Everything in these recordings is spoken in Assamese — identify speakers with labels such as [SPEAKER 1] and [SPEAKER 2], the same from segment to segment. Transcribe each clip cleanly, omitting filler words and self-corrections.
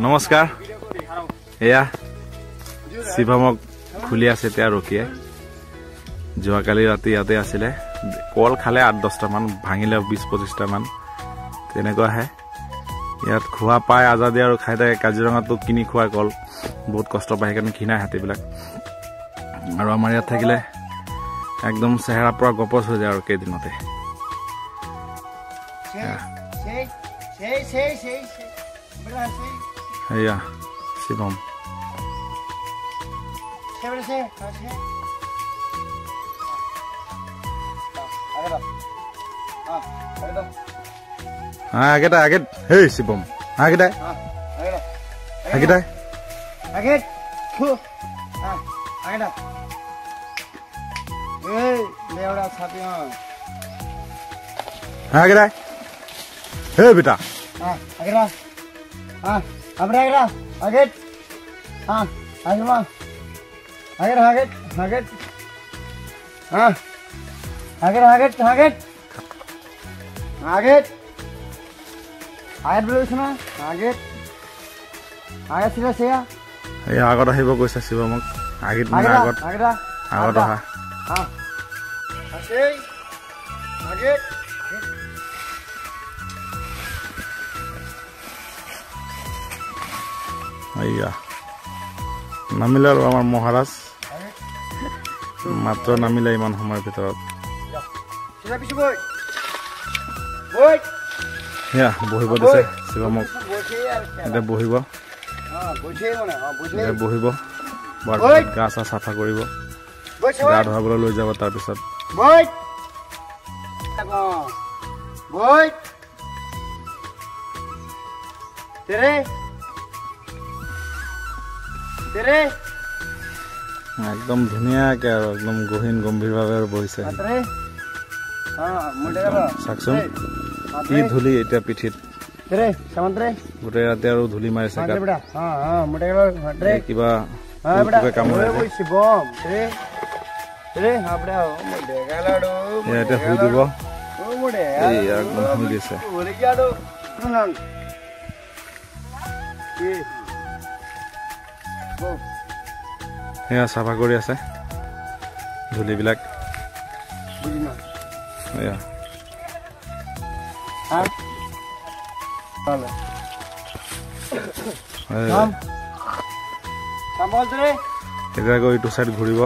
[SPEAKER 1] নমস্কাৰ এয়া শিৱমক খুলি আছে এতিয়া ৰকিয়ে যোৱাকালি ৰাতি ইয়াতে আছিলে কল খালে 8-10টা মান ভাঙিলে 20-25টা মান তেনেকুৱা আহে ইয়াত খোৱা পায় আজাদি আৰু খাই থাকে কাজিৰঙাটো কিনি খোৱা কল বহুত কষ্ট পায় সেইকাৰণে কিনা হাতীবিলাক আৰু আমাৰ ইয়াত থাকিলে একদম চেহেৰা পৰা গপচ হৈ যায় আৰু কেইদিনতে এয়া শিৱম আগেটা আগেট হেই শিৱম আগেটাই আগেটাই
[SPEAKER 2] আগেট আগেটা এই লেওড়া ছাপিয়া
[SPEAKER 1] আগেটাই হে বেটা
[SPEAKER 2] আগেটা আমরা আগেটা আগেট আগেমা আগেট আগেট আগেট আগেট আগেট আগেট আগেট আগেট বলিছ না আগেট আগেট ছিল সেয়া
[SPEAKER 1] এই আগত আহিব কৈছে শিৱমক আগেট মানে আগত
[SPEAKER 2] আগেটা
[SPEAKER 1] আগত আহা
[SPEAKER 2] আসেই আগেট
[SPEAKER 1] এয়া নামিলে আৰু আমাৰ মহাৰাজ মাত্ৰ নামিলে ইমান সময়ৰ ভিতৰত এয়া বহিব দিছে শিৱমক এতিয়া বহিব বহিব গা চা চাফা কৰিব গা ধুৱাবলৈ লৈ যাব তাৰপিছত একদম ধুনীয়াকে আৰু একদম গহীন গম্ভীৰভাৱে বহিছে চাকচোন কি ধূলি এতিয়া পিঠিত গোটেই ৰাতি আৰু ধূলি মাৰিছে কিবা কামোৰে এতিয়া শুই দিব একদম শুই দিছে এয়া চাফা কৰি আছে ধূলিবিলাক এয়া এতিয়া আকৌ এইটো চাইড ঘূৰিব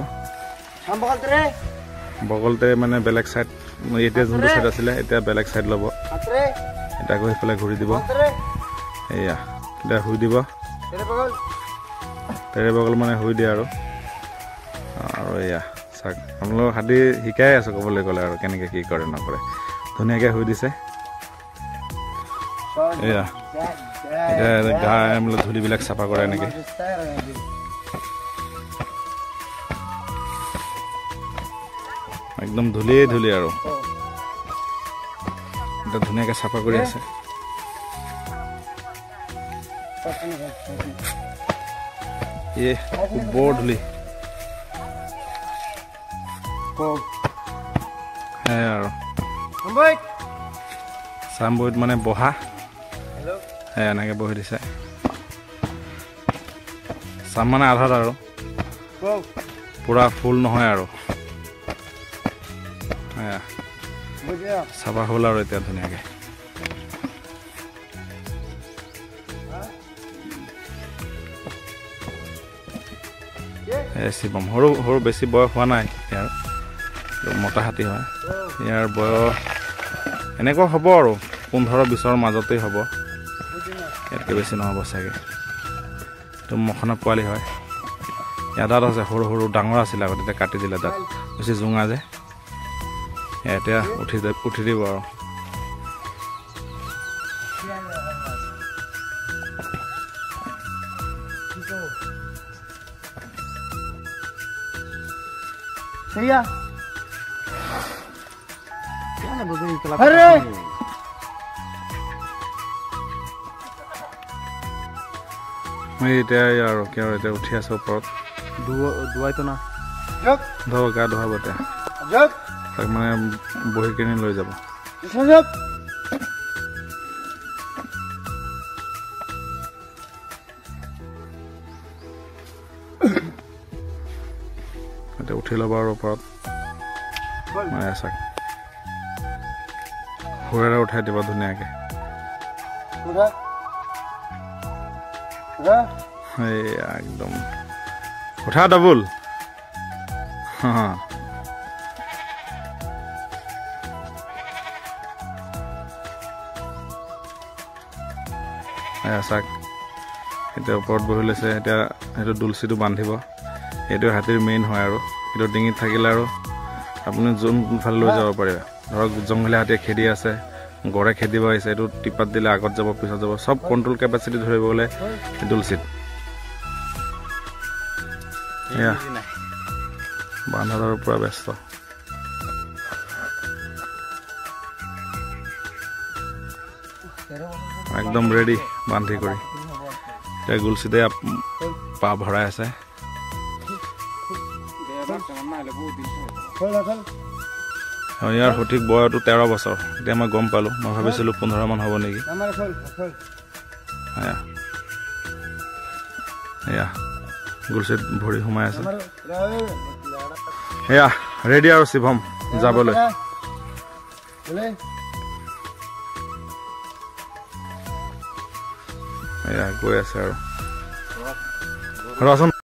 [SPEAKER 1] বগলতে মানে বেলেগ চাইড এতিয়া যোনটো চাইড আছিলে এতিয়া বেলেগ চাইড ল'ব এতিয়া আকৌ সেইফালে ঘূৰি দিব এয়া এতিয়া শুই দিব তেৰে বগল মানে শুই দিয়ে আৰু এয়া চাওক আপোনালোকক হাতী শিকাই আছো ক'বলৈ গ'লে আৰু কেনেকৈ কি কৰে নকৰে ধুনীয়াকৈ শুই দিছে এয়া এতিয়া গা মানে ধূলিবিলাক চাফা কৰে এনেকৈ একদম ধূলি আৰু এতিয়া ধুনীয়াকৈ চাফা কৰি আছে বৰ ধূলি আৰু চামবৈত মানে বহা এনেকে বহি দিছে চাম মানে আধাত আৰু পুৰা ফুল নহয় আৰু চাফা হ'ল আৰু এতিয়া ধুনীয়াকে শিৱম সৰু সৰু বেছি বয়স হোৱা নাই ইয়াৰ মতা হাতী হয় ইয়াৰ বয়স এনেকুৱা হ'ব আৰু 15-20ৰ মাজতেই হ'ব ইয়াতকৈ বেছি নহ'ব চাগে এইটো মখনা পোৱালি হয় ইয়াত দাঁত আছে সৰু সৰু ডাঙৰ আছিলে আগতে এতিয়া কাটি দিলে দাঁত বেছি জোঙা যে এতিয়া উঠি দিব আৰু
[SPEAKER 2] Iya.
[SPEAKER 1] এতিয়া আৰু এতিয়া উঠি আছে ওপৰত ধুৱাইতো না ধৰ গা ধুৱাব এতিয়া তাক মানে বহি কিনি লৈ যাব এতিয়া উঠি ল'ব আৰু ওপৰত চাক সুৰেৰে উঠাই দিব ধুনীয়াকে এয়া একদম উঠা ডাবুল চাক এতিয়া ওপৰত বহি লৈছে এতিয়া সেইটো দুলচিটো বান্ধিব এইটো হাতীৰ মেইন হয় আৰু এইটো ডিঙিত থাকিলে আৰু আপুনি যোনফালে লৈ যাব পাৰিব ধৰক জংঘলীয়া হাতীয়ে খেদি আছে গড়ে খেদিব আহিছে এইটো টিপাত দিলে আগত যাব পিছত যাব চব কণ্ট্ৰল কেপাচিটি ধৰিব গ'লে দুলচিত এয়া বান্ধাৰ পৰা ব্যস্ত একদম ৰেডি বান্ধি কৰি এতিয়া গুলচিতে পা ভৰাই আছে ইয়াৰ সঠিক বয়সটো 13 বছৰ এতিয়া মই গম পালোঁ মই ভাবিছিলোঁ 15 মান হ'ব নেকি এয়া গুলচিত ভৰি সোমাই আছে এয়া ৰেডি আৰু শিৱম যাবলৈ এয়া গৈ আছে আৰু ৰচোন